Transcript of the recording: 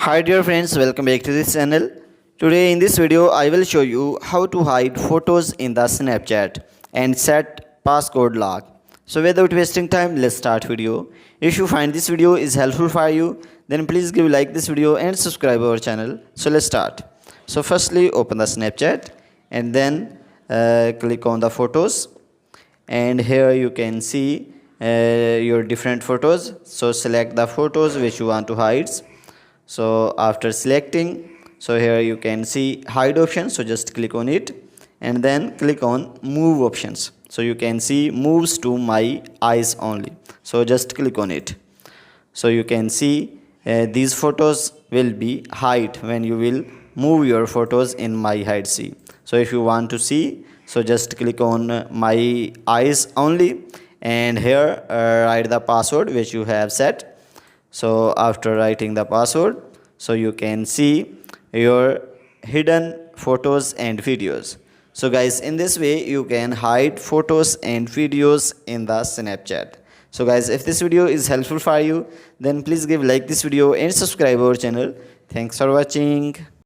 Hi dear friends, welcome back to this channel. Today in this video I will show you how to hide photos in the Snapchat and set passcode lock. So without wasting time, let's start video. If you find this video is helpful for you, then please give like this video and subscribe our channel. So let's start. So firstly open the Snapchat and then click on the photos, and here you can see your different photos. So select the photos which you want to hide. So after selecting, so here you can see hide option, so just click on it and then click on move options. So you can see moves to my eyes only, so just click on it. So you can see these photos will be hide when you will move your photos in my hide see. So if you want to see, so just click on my eyes only, and here write the password which you have set. So after writing the password, so you can see your hidden photos and videos. So guys, in this way you can hide photos and videos in the Snapchat. So guys, if this video is helpful for you, then please give like this video and subscribe our channel. Thanks for watching.